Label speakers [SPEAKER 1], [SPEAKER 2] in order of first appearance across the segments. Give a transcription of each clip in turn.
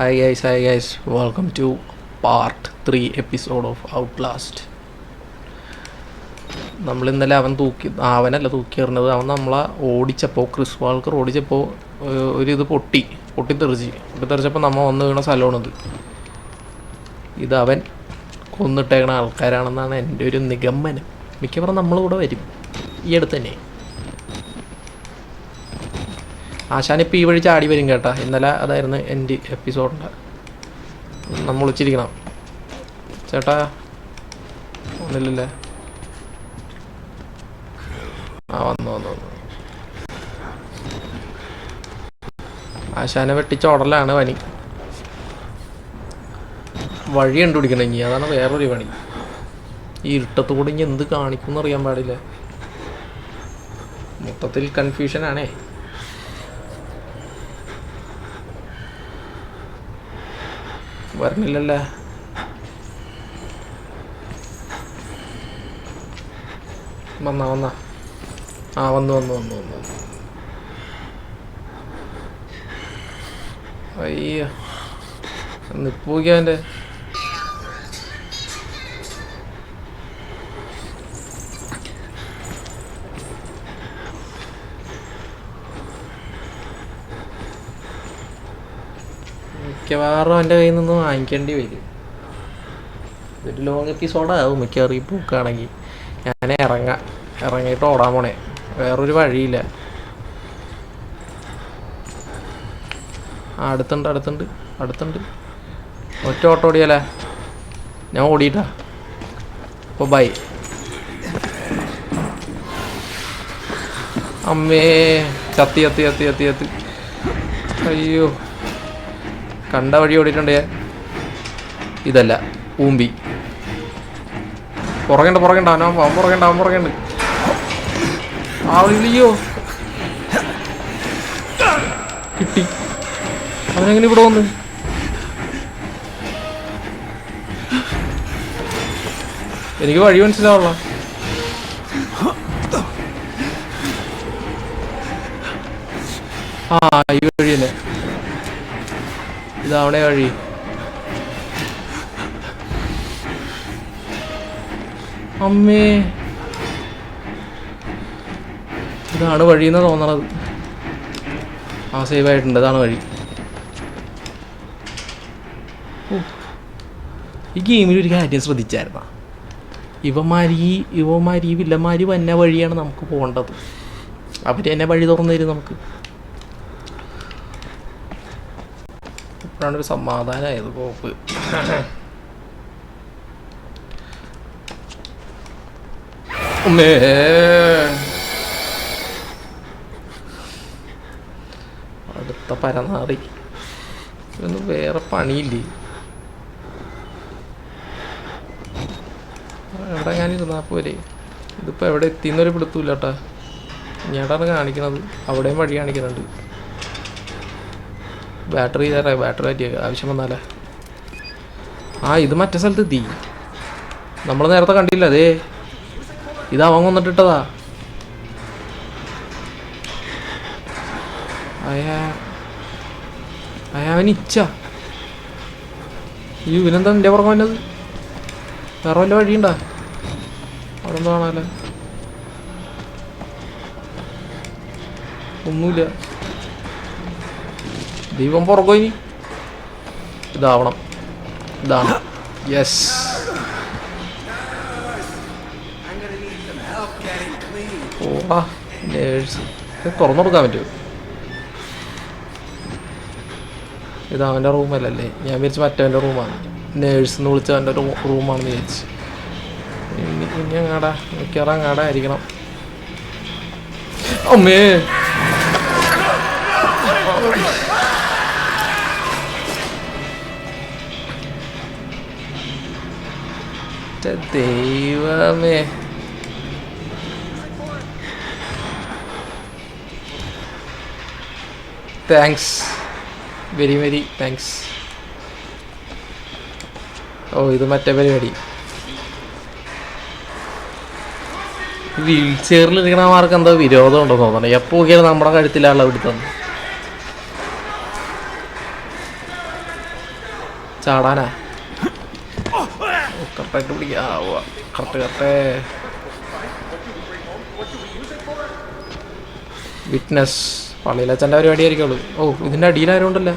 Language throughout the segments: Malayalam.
[SPEAKER 1] Hi guys, welcome to part 3 episode of Outlast. നമ്മൾ ഇന്നലെ അവനല്ല തൂക്കിയിരുന്നത്, അവൻ നമ്മളെ ഓടിച്ചപ്പോൾ ക്രിസ് വാൾക്കർ ഓടിച്ചപ്പോൾ ഒരിത് പൊട്ടിത്തെറിച്ചപ്പോൾ നമ്മൾ വന്ന് വീണ സ്ഥലമാണിത്. ഇതവൻ കൊന്നിട്ടേക്കണ ആൾക്കാരാണെന്നാണ് എൻ്റെ ഒരു നിഗമനം. മിക്കവാറും നമ്മളിവിടെ വരും ഈ അടുത്ത് തന്നെ. ആശാനിപ്പോൾ ഈ വഴി ചാടി വരും കേട്ടാ. ഇന്നലെ അതായിരുന്നു എൻ്റെ എപ്പിസോഡിൻ്റെ. നമ്മൾ വിളിച്ചിരിക്കണം ചേട്ടാ. ഒന്നില്ലല്ലേ? വന്നു ആശാനെ വെട്ടിച്ച ഓടലാണ് പണി. വഴി കണ്ടുപിടിക്കണം ഇനി, അതാണ് വേറൊരു പണി. ഈ ഇരുട്ടത്ത് കൂടി ഇനി എന്ത് കാണിക്കും എന്നറിയാൻ പാടില്ല. മൊത്തത്തിൽ കൺഫ്യൂഷനാണേ. വരണില്ലല്ലേ? വന്ന വന്നു അയ്യോ നിപ്പോക്കിയ അവൻ്റെ. മിക്കവാറും എൻ്റെ കയ്യിൽ നിന്ന് വാങ്ങിക്കേണ്ടി വരും. ഒരു ലോങ് എപ്പിസോഡാവും മിക്കവാറും ഈ പൂക്കാണെങ്കിൽ. ഞാൻ ഇറങ്ങിയിട്ട് ഓടാൻ പോണേ, വേറൊരു വഴിയില്ല. അടുത്തുണ്ട് ഒറ്റ ഓട്ടോ ഓടിയാലേ? ഞാൻ ഓടിയിട്ടാ. അപ്പോൾ ബൈ. അമ്മേ ചത്തി അയ്യോ, കണ്ട വഴി ഓടിയിട്ടുണ്ട് ഞാൻ. ഇതല്ല ഊമ്പി. പുറകണ്ട അവൻ പുറകണ്ട. ആളിയോ കിട്ടി. അവനെങ്ങനെ ഇവിടെ വന്ന്? എനിക്ക് വഴി മനസ്സിലാവുള്ള. ഈ വഴി തന്നെ. ഇതാവണേ വഴി. അമ്മേ, ഇതാണ് വഴിയെന്നാണ് തോന്നണത്. സേവ് ആയിട്ടുണ്ട്. ഇതാണ് വഴി. ഈ ഗെയിമിൽ ഒരു കാര്യം ശ്രദ്ധിച്ചായിരുന്ന, ഇവന്മാർ ഈ വില്ലന്മാർ വന്ന വഴിയാണ് നമുക്ക് പോകേണ്ടത്. അവർ തന്നെ വഴി തുറന്നു തരും നമുക്ക്. ഇപ്പോഴാണൊരു സമാധാനമായത്. പോപ്പ് അടുത്ത പരനാറി. ഇതൊന്നും വേറെ പണിയില്ലേ? എവിടെ ഞാനിരുന്നാ പോരെ? ഇതിപ്പോൾ എവിടെ എത്തിയെന്നൊരു പിടുത്തൂല്ല കേട്ടാ. ഇങ്ങോട്ടാണ് കാണിക്കണത്, അവിടെയും വഴി കാണിക്കുന്നുണ്ട്. ബാറ്ററി പറ്റിയ ആവശ്യം വന്നാലേ. ഇത് മറ്റേ സ്ഥലത്ത് എത്തി. നമ്മൾ നേരത്തെ കണ്ടില്ല. അതേ ഇത് അവൻ കൊന്നിട്ടിട്ടതാ. അവനിച്ച ഇവനെന്താ എൻ്റെ പുറകെ വന്നത്? വേറെ വല്ല വഴിയുണ്ടാ? അവിടെ എന്താ കാണാല്ലേ? ഒന്നുമില്ല. ദൈവം പുറകോ. ഇനി ഇതാണ്. യെസ്. നേഴ്സ് തുറന്നു കൊടുക്കാൻ പറ്റുമോ? ഇത് അവൻ്റെ റൂമല്ലേ? ഞാൻ വിചാരിച്ചു മറ്റവൻ്റെ റൂമാണ്. നേഴ്സിന്ന് വിളിച്ച അവൻ്റെ റൂമാണെന്ന് വിചാരിച്ചു. ഇനി അങ്ങാടാ മിക്കവാറും അങ്ങാടാ ആയിരിക്കണം. അമ്മേ, ദൈവമേ. Thanks, very very thanks. ഇത് മറ്റേ പരിപാടി. വീൽ ചെയറിലിരിക്കണമാർക്ക് എന്തോ വിരോധം ഉണ്ടെന്ന് തോന്നണം. എപ്പോൾ നോക്കിയാലും നമ്മുടെ കഴുത്തിലാണല്ലോ പിടുത്തം. ചാടാനാ കറക്റ്റായിട്ട് പിടിക്കുക. കറക്റ്റ് വിറ്റ്നസ് പള്ളിയിലച്ഛൻ്റെ പരിപാടി ആയിരിക്കുള്ളൂ. ഓ ഇതിൻ്റെ അടിയിലാരുണ്ടല്ലോ.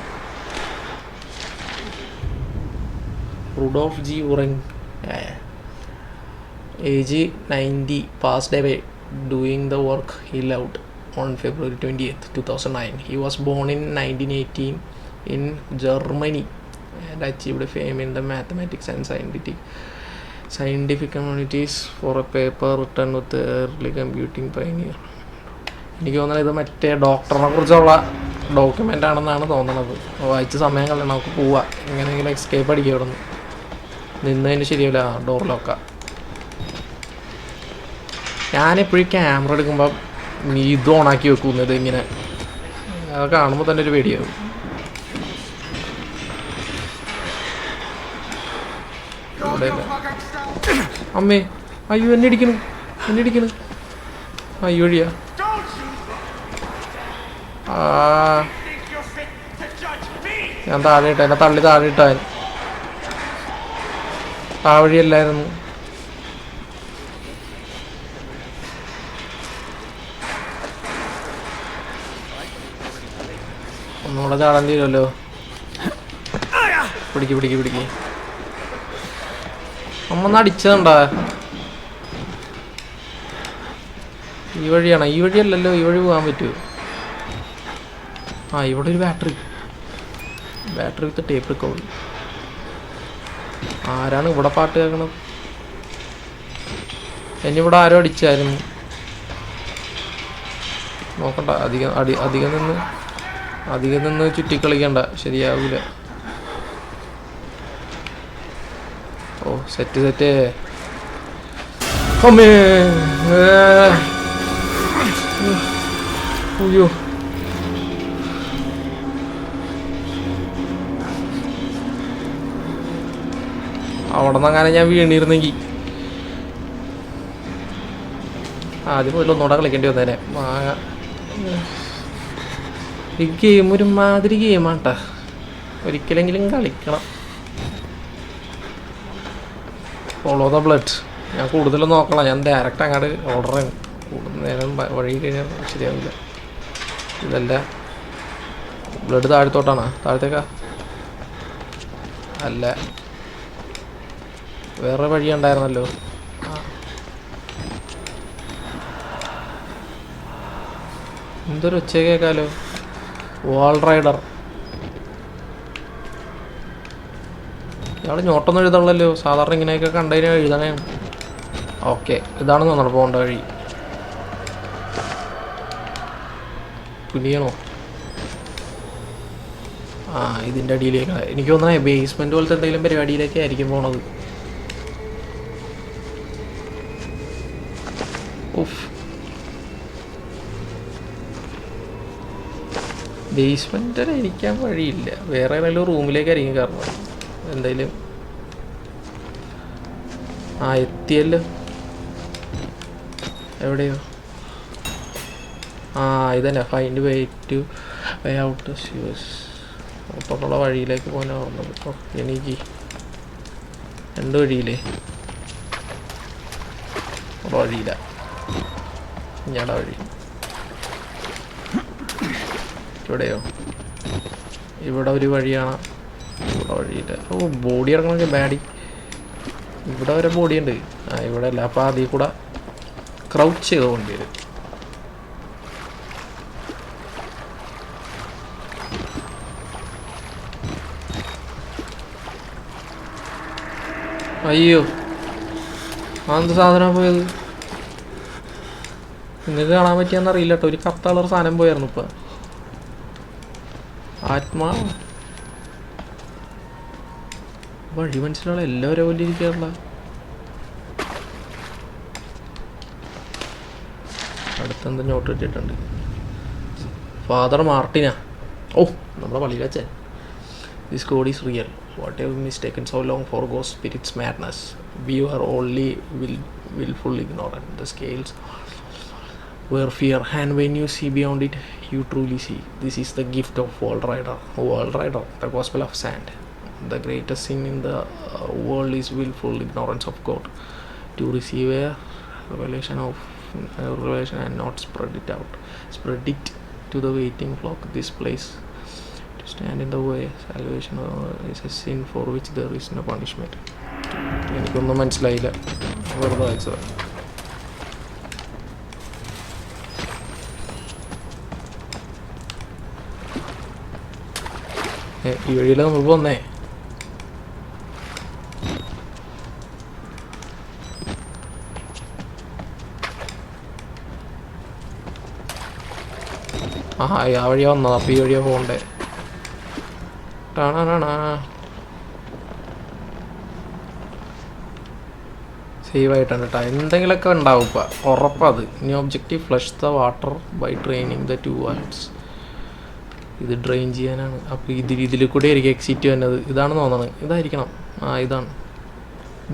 [SPEAKER 1] റുഡോൾഫ് ജി ഉറങ്, age 90, passed away doing the work he loved on February 20th, 2009. He was born in 1918 in Germany and achieved fame in the mathematics and scientific communities for a paper written with the early computing pioneer. എനിക്ക് തോന്നുന്നത് ഇത് മറ്റേ ഡോക്ടറിനെ കുറിച്ചുള്ള ഡോക്യുമെൻ്റ് ആണെന്നാണ് തോന്നുന്നത്. വായിച്ച സമയം കളയണം, നമുക്ക് പോവാം. എങ്ങനെയെങ്കിലും എസ്കേപ്പ് അടിക്കുക ഇവിടെ നിന്നതിന് ശരിയല്ല. ഡോറിലൊക്കെ ഞാനെപ്പോഴും ക്യാമറ എടുക്കുമ്പോൾ ഇത് ഓണാക്കി വെക്കുന്നത് ഇങ്ങനെ, അത് കാണുമ്പോൾ തന്നെ ഒരു പേടിയാവും. അമ്മേ അയ്യോ എന്നെ ഇടിക്കണ്. അയ്യോ വഴിയാ. ഞാൻ താഴെ ഇട്ട, എന്നെ തള്ളി താഴെ ഇട്ടാൻ. ആ വഴിയല്ലായിരുന്നു. ഒന്നുകൂടെ ചാടാൻ തീരുമല്ലോ. പിടിക്ക്. അമ്മ ഒന്ന് അടിച്ചതുണ്ടാ. ഈ വഴിയാണോ? ഈ വഴിയല്ലല്ലോ. ഈ വഴി പോകാൻ പറ്റുമോ? ആ ഇവിടെ ഒരു ബാറ്ററി വിത്ത് ടേപ്പ് റിക്കവർ. ആരാണ് ഇവിടെ പാട്ട് കേൾക്കണത്? എന്നിവിടെ ആരോ അടിച്ചായിരുന്നു. നോക്കണ്ട, അധികം നിന്ന് ചുറ്റിക്കളിക്കണ്ട, ശരിയാവൂല. ഓ സെറ്റ്. അമ്മേ അയ്യോ. അവിടെ നിന്നങ്ങനെ ഞാൻ വീണിരുന്നെങ്കിൽ ആദ്യം പോലും ഒന്നുകൂടെ കളിക്കേണ്ടി വന്നേനെ. ഈ ഗെയിം ഒരുമാതിരി ഗെയിമാട്ടാ, ഒരിക്കലെങ്കിലും കളിക്കണം. Follow the blood. ഞാൻ കൂടുതലും നോക്കണം. ഞാൻ ഡയറക്റ്റ് അങ്ങോട്ട് ഓർഡർ ചെയ്യണം. കൂടുതൽ നേരം വഴി കഴിഞ്ഞാൽ ശരിയാവില്ല. ഇതല്ല ബ്ലഡ് താഴത്തോട്ടാണോ? താഴത്തേക്കാ? അല്ല, വേറെ വഴി ഉണ്ടായിരുന്നല്ലോ. എന്തൊരു ഒച്ച കേൾക്കാലോ. വാൾ റൈഡർ. ഇയാൾ ഞോട്ടൊന്നും എഴുതണല്ലോ. സാധാരണ ഇങ്ങനെയൊക്കെ കണ്ടതിന് എഴുതണേ. ഓക്കെ, ഇതാണെന്ന് തോന്നണം പോകേണ്ട വഴി. കുനിയണോ? ആ ഇതിൻ്റെ അടിയിലേക്ക്. എനിക്ക് തോന്നുന്നത് ബേസ്മെൻറ്റ് പോലത്തെ എന്തെങ്കിലും പരിപാടിയിലേക്ക് ആയിരിക്കും പോണത്. ഉഫ്, ബേസ്മെൻറ്റിൽ ഇരിക്കാൻ വഴിയില്ല. വേറെ ഏതെങ്കിലും റൂമിലേക്കായിരിക്കും കാരണം. എന്തായാലും എത്തിയല്ലോ. എവിടെയോ? ഇതന്നെ ഫൈൻഡ് വേ ഔട്ട് ഷ്യൂസ്. പുറത്തുള്ള വഴിയിലേക്ക് പോകാനാണ് പറഞ്ഞത്. ഇപ്പോൾ എനിക്ക് രണ്ട് വഴിയില്ലേ? അവിടെ വഴിയില്ല, ഞങ്ങളുടെ വഴി. ഇവിടെയോ? ഇവിടെ ഒരു വഴിയാണ്, ഇവിടെ വഴിയില്ല. ഓ ബോഡി ഇറങ്ങണമെങ്കിൽ ബാഡി. ഇവിടെ വരെ ബോഡി ഉണ്ട്. ഇവിടെ അല്ല. അപ്പോൾ അതിൽ കൂടെ ക്രൗച്ച് ചെയ്ത് പോകേണ്ടി വരും. അയ്യോ, എന്ത് സാധനമാണ് പോയത്? നിങ്ങൾക്ക് കാണാൻ പറ്റിയെന്നറിയില്ല കേട്ടോ. ഒരു കറുത്ത കളർ സാധനം പോയായിരുന്നു. ഇപ്പം ആത്മാ വഴി മനസ്സിലുള്ള എല്ലാവരും പോലെ ഇരിക്കാറുള്ള. അടുത്തെന്താ നോട്ട് ഇട്ടിട്ടുണ്ട്? ഫാദർ മാർട്ടിനാ. ഓ, നമ്മുടെ പള്ളിയിലച്ഛൻ. This god is real. What have mistaken so long for ghost spirits madness. We are only willful ignorant. The scales were fear, and when you see beyond it, you truly see. This is the gift of Wall Rider. The Gospel of Sand. The greatest sin in the world is willful ignorance of God. To receive a revelation and not spread it out. Spread it to the waiting flock. This place to stand in the way. Salvation is a sin for which there is no punishment. എനിക്കൊന്നും മനസ്സിലായില്ല, വെറുതെ വായിച്ചത്. ഈ വഴിയിൽ നമ്മൾ പോന്നേ. ആ വഴിയാ വന്നത്, അപ്പം ഈ വഴിയാ പോകണ്ടേ. സേവ് ആയിട്ടാണ് കേട്ടോ. എന്തെങ്കിലുമൊക്കെ ഉണ്ടാവും ഇപ്പം, ഉറപ്പത്. ഇനി objective flush the water by draining the 2 valves. ഇത് ഡ്രെയിൻ ചെയ്യാനാണ്. അപ്പോൾ ഇതിൽ കൂടെ ആയിരിക്കും എക്സിറ്റ് വന്നത്. ഇതാണ് തോന്നണത്, ഇതായിരിക്കണം. ഇതാണ്.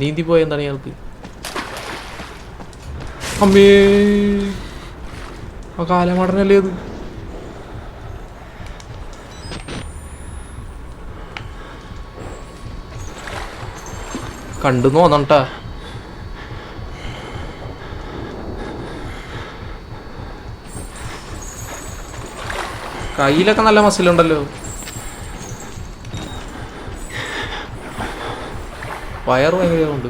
[SPEAKER 1] നീന്തി പോയ എന്താണ് ഇയാൾക്ക്? അമ്മേ, ആ കാലമാടനല്ലേ അത്? കണ്ടു തോന്നണ്ടാ. കയ്യിലൊക്കെ നല്ല മസിലുണ്ടല്ലോ. വയറ് ഭയങ്കരമുണ്ട്.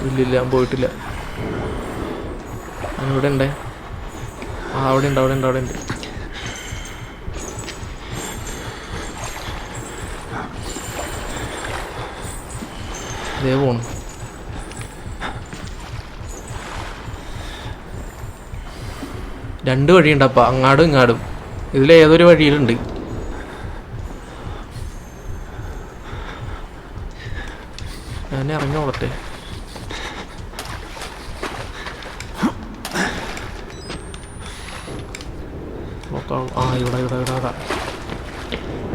[SPEAKER 1] ഇല്ലില്ല, ഞാൻ പോയിട്ടില്ല. ഇവിടെ ഉണ്ടേ. അവിടെ ഉണ്ട്, അവിടെ ഉണ്ട്, അവിടെ ഉണ്ട്. ഇതേ പോണു. രണ്ട് വഴിയുണ്ട് അപ്പം, അങ്ങാടും ഇങ്ങാടും. ഇതിലേതൊരു വഴിയിലുണ്ട്. ഞാൻ ഇറങ്ങി ഓടട്ടെ. ഇവിടെ ഇവിടെ ഇവിടെ ഇവിടെ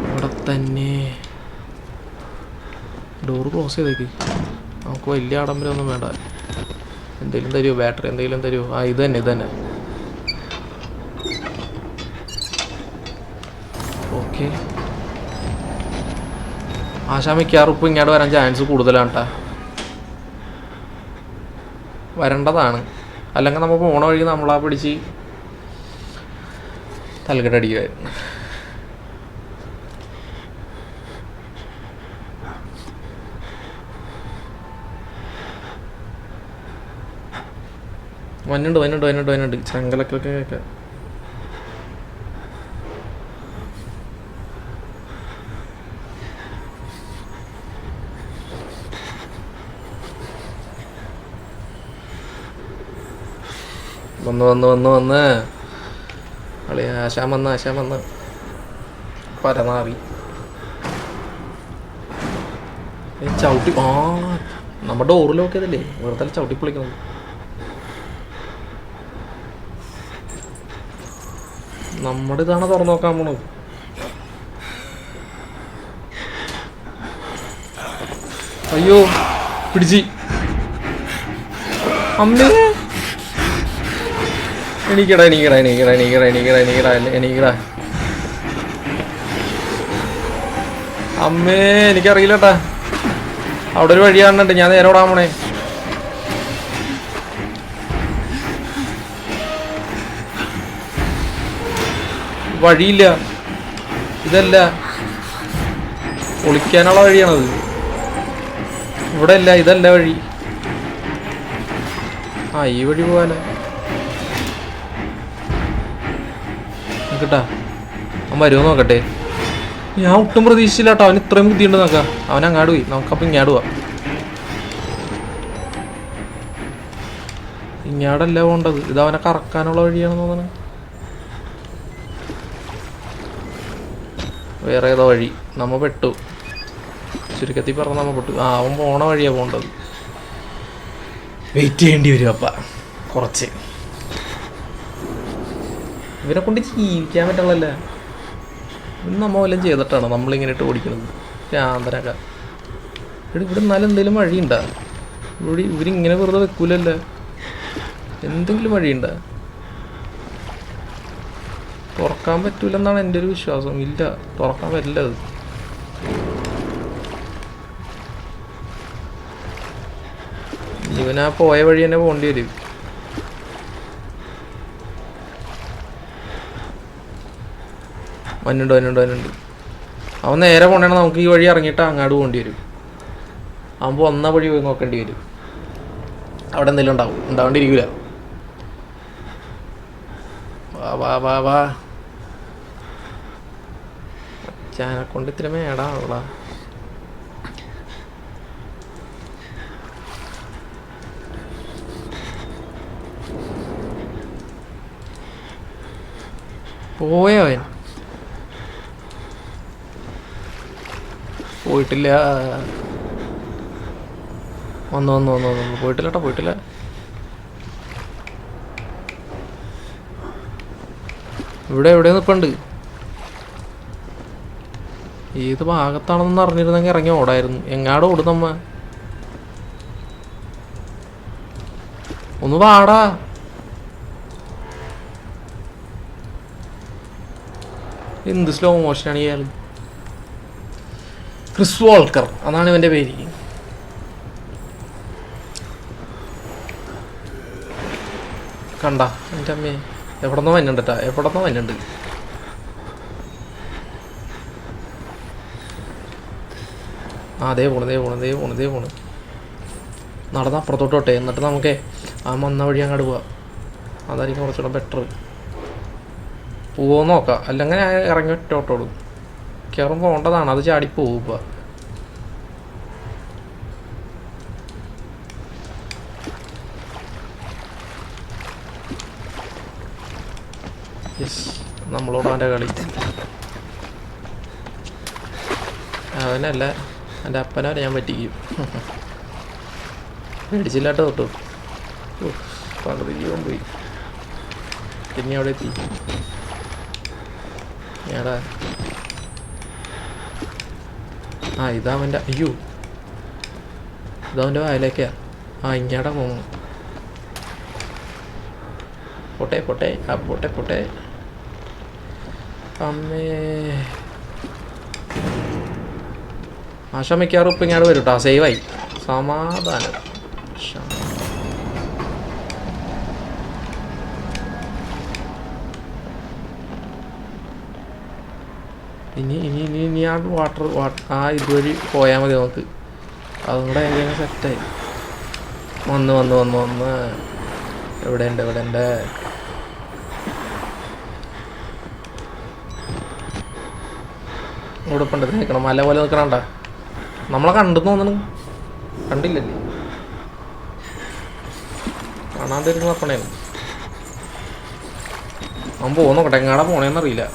[SPEAKER 1] ഇവിടെ തന്നെ. ഡോറ് ക്ലോസ് ചെയ്തേക്ക്. നമുക്ക് വലിയ ആഡംബരമൊന്നും വേണ്ട. എന്തെങ്കിലും തരുമോ? ബാറ്ററി എന്തെങ്കിലും തരുമോ? ഇത് തന്നെ, ഇത് തന്നെ. ഓക്കെ. ആശാ മിക്കാറും ഇപ്പം ഇങ്ങോട്ട് വരാൻ ചാൻസ് കൂടുതലാണ് കേട്ടോ. വരേണ്ടതാണ്. അല്ലെങ്കിൽ നമ്മൾ പോണ വഴി നമ്മളാ പിടിച്ച് തലക്കെട്ടടിക്കുമായിരുന്നു. വന്നുണ്ട് വന്നുണ്ട് വന്നുണ്ട് വന്നുണ്ട്. ചങ്കലക്കൊക്കെ കേൾക്കാം. വന്ന് വന്ന് വന്ന് വന്ന് അളി ആശാൻ വന്ന്, ആശാൻ വന്ന്. പരനാറി ചവിട്ടി. നമ്മുടെ ഡോറിലൊക്കെ ഇതല്ലേ വെറുതെ ചവിട്ടി പൊളിക്കുന്നത്. നമ്മുടെ ഇതാണ് തുറന്നു നോക്കാൻ പോണത്. അയ്യോ, പിടിച്ച്. അമ്മേ, എണീക്കടാ എണീക്കടാ എണീക്കടാ എണീക്കടാ എണീക്കടാ എണീക്കടാ എണീക്കടാ. അമ്മേ, എനിക്കറിയില്ലട്ടാ. അവിടെ ഒരു വഴി കാണുന്നുണ്ട്, ഞാൻ നേരെ ഓടാൻ പോണേ. വഴിയില്ല, ഇതല്ല ഒളിക്കാനുള്ള വഴിയാണത്. ഇവിടെ അല്ല, ഇതല്ല വഴി. ഈ വഴി പോവാനാ നോക്കട്ടാ. അവൻ വരുമോ നോക്കട്ടെ. ഞാൻ ഒട്ടും പ്രതീക്ഷിച്ചില്ല കേട്ടോ, അവന് ഇത്രയും ബുദ്ധിയുണ്ട് നോക്കാം. അവൻ അങ്ങാട് പോയി, നമുക്കപ്പം ഇങ്ങാട് പോവാം. ഇങ്ങാടല്ല പോകേണ്ടത്, ഇത് അവനെ കറക്കാനുള്ള വഴിയാണെന്ന് തോന്നണ. വേറെ ഏതോ വഴി, നമ്മ പെട്ടു. ചുരുക്കത്തിൽ പറഞ്ഞ നമ്മ പെട്ടു. അവൻ പോണ വഴിയാണ് പോകേണ്ടത്. വെയിറ്റ് ചെയ്യേണ്ടി വരും അപ്പം കുറച്ച്. ഇവരെ കൊണ്ട് ജീവിക്കാൻ പറ്റുള്ളല്ല. ഇന്ന് നമ്മ വല്ലതും ചെയ്തിട്ടാണ് നമ്മളിങ്ങനെ ഇട്ട് ഓടിക്കുന്നത്. ഭ്രാന്തനൊക്കെ. ഇവിടെ എന്നാലും എന്തെങ്കിലും വഴിയുണ്ടാ? ഇവരിങ്ങനെ വെറുതെ വെക്കൂലല്ലേ. എന്തെങ്കിലും വഴിയുണ്ടാ? തുറക്കാൻ പറ്റൂലെന്നാണ് എൻ്റെ ഒരു വിശ്വാസം. ഇല്ല, തുറക്കാൻ പറ്റില്ല. അത് ഇവനാ പോയ വഴി തന്നെ പോകേണ്ടി വരും. വന്നുണ്ട്. അവൻ നേരെ പോകണേ നമുക്ക് ഈ വഴി ഇറങ്ങിയിട്ട് അങ്ങാട് പോകേണ്ടി വരും. ആകുമ്പോൾ ഒന്ന വഴി പോയി നോക്കേണ്ടി വരും. അവിടെ എന്തെങ്കിലും ഉണ്ടാവേണ്ടിയിരിക്കില്ല. വാ അച്ഛനെ കൊണ്ട് ഇത്തിരി മേടാണുള്ള. പോയവൻ പോയിട്ടില്ല. വന്നു പോയിട്ടില്ല. ഇവിടെ നിൽപ്പുണ്ട്. ഏത് ഭാഗത്താണെന്ന് അറിഞ്ഞിരുന്നെങ്കിൽ ഇറങ്ങി ഓടായിരുന്നു. എങ്ങാട് ഓടുന്നമ്മ? ഒന്ന് വാടാ. എന്ത് സ്ലോ മോഷനാണ് ഇയാൾ. ക്രിസ് വാൾക്കർ അതാണ് ഇവൻ്റെ പേര്. കണ്ട എൻ്റെ അമ്മേ, എവിടെന്നോ വന്നുണ്ട്. അതേ പോണ്. നടന്ന് അപ്പുറത്തോട്ടോട്ടെ. എന്നിട്ട് നമുക്ക് ആ വന്ന വഴി അങ്ങോട്ട് പോവാം. അതായിരിക്കും കുറച്ചുകൂടെ ബെറ്റർ. പോവോന്ന് നോക്കാം. അല്ലെങ്കിൽ ഇറങ്ങി ഒറ്റോട്ടോടും. കയറും പോകേണ്ടതാണ്. അത് ചാടിപ്പോവും. ഇപ്പോൾ നമ്മളോട് അവൻ്റെ കളി. അവനല്ല, എൻ്റെ അപ്പനവരെ ഞാൻ പറ്റിക്കും. മേടിച്ചില്ലാട്ടോ തൊട്ടു. പകുതി ജീവൻ പോയി. പിന്നെ അവിടെ എത്തി. ഞാടാ ഇതവൻ്റെ ഇതവൻ്റെ വായിലേക്കാ. ഇങ്ങാടാ പോകുന്നു. പോട്ടെ. അമ്മേ, മിക്കവാറും ഇപ്പം ഇങ്ങോട്ട് വരും കേട്ടോ. സേവായി. സമാധാനം. ഇനി ആ വാട്ടർ ഇതുവഴി പോയാൽ മതി നമുക്ക്. അതും കൂടെ എങ്ങനെ സെറ്റായി. വന്ന് എവിടെ ഉണ്ട് ഇവിടെ പണ്ട് നിൽക്കണം. മല പോലെ നിൽക്കണണ്ട. നമ്മളെ കണ്ടെന്ന് തോന്നണു. കണ്ടില്ലല്ലേ? കാണാണ്ടിരുന്ന അപ്പണേന്ന്. അവൻ പോകുന്നോട്ടെ. എങ്ങാടാ പോണേന്നറിയില്ല.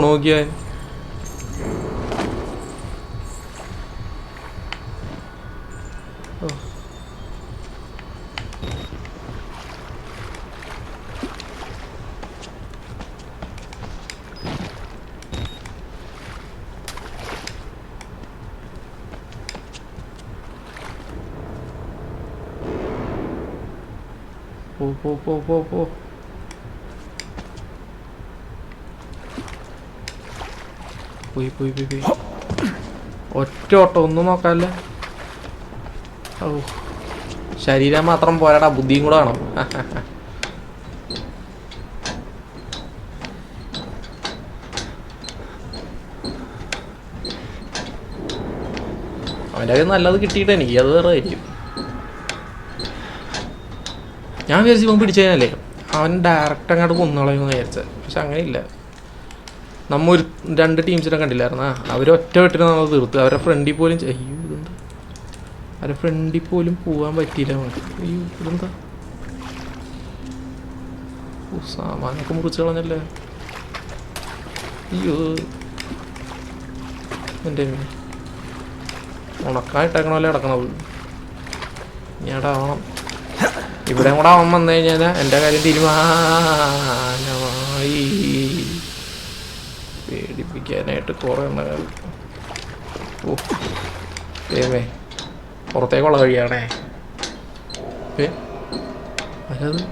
[SPEAKER 1] നോക്കിയാൻ പോ. പോയി. ഒറ്റ ഓട്ടം ഒന്നും നോക്കാല്ല. ശരീരം മാത്രം പോരാടാ, ബുദ്ധിയും കൂടെ വേണം. അവൻ്റെ കയ്യിൽ നല്ലത് കിട്ടിയിട്ട് എനിക്ക് അത് വേറെ ആയിരിക്കും. ഞാൻ വിചാരിച്ചു ഇവൻ പിടിച്ചു കഴിഞ്ഞാലേ അവൻ ഡയറക്റ്റ് അങ്ങോട്ട് കൊന്നുകളയുമെന്ന് വിചാരിച്ചത്. പക്ഷെ അങ്ങനെയില്ല. നമ്മ ഒരു 2 ടീംസിനെ കണ്ടില്ലായിരുന്നാ. അവരൊറ്റ വെട്ടിന് നമ്മൾ തീർത്ത്. അവരുടെ ഫ്രണ്ടിൽ പോലും ഇതെന്താ, അവരുടെ ഫ്രണ്ടിൽ പോലും പോകാൻ പറ്റിയില്ല. ഇതെന്താ സാമാനൊക്കെ മുറിച്ച് കളഞ്ഞല്ലേ. എൻ്റെ ഉണക്കായിട്ടേക്കണമല്ലേ കിടക്കണത്. ഞാടാവണം. ഇവിടെ കൂടെ അവൻ വന്നു കഴിഞ്ഞാൽ എൻ്റെ കാര്യം തീരുമാനമായി. പേടിപ്പിക്കാനായിട്ട് കുറേ ഓ ദൈവമേ, പുറത്തേക്കുള്ള വഴിയാണേ. അല്ലത്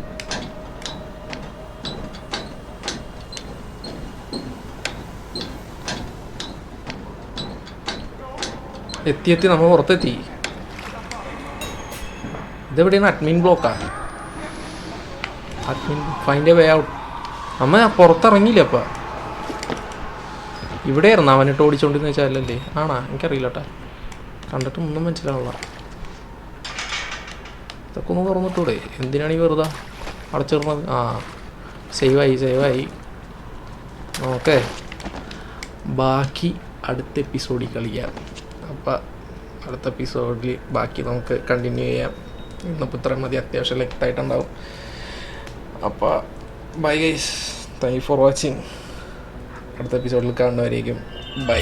[SPEAKER 1] എത്തി നമ്മൾ പുറത്തെത്തി. ഇതെവിടെയാണ്? അഡ്മിൻ ബ്ലോക്കാ. Admin find a way out. നമ്മ പുറത്തിറങ്ങിയില്ല അപ്പം. ഇവിടെയായിരുന്നു അവനിട്ട് ഓടിച്ചോണ്ടിന്ന് വെച്ചാൽ അല്ലല്ലേ? ആണാ? എനിക്കറിയില്ല കേട്ടാ, കണ്ടിട്ട് ഒന്നും മനസ്സിലാവുള്ള. ഇതൊക്കെ ഒന്ന് തുറന്നിട്ടൂടെ? എന്തിനാണ് ഈ വെറുതെ അടച്ചിടുന്നത്? ആ, സേവായി. ഓക്കെ, ബാക്കി അടുത്ത എപ്പിസോഡിൽ കളിക്കാം. അപ്പം അടുത്ത എപ്പിസോഡിൽ ബാക്കി നമുക്ക് കണ്ടിന്യൂ ചെയ്യാം. ഇന്നിപ്പോൾ ഇത്രയും മതി, അത്യാവശ്യം ലെങ്തായിട്ടുണ്ടാവും. അപ്പോൾ bye guys, thank you for watching. അടുത്ത എപ്പിസോഡിൽ കാണുന്നവരേക്കും ബൈ.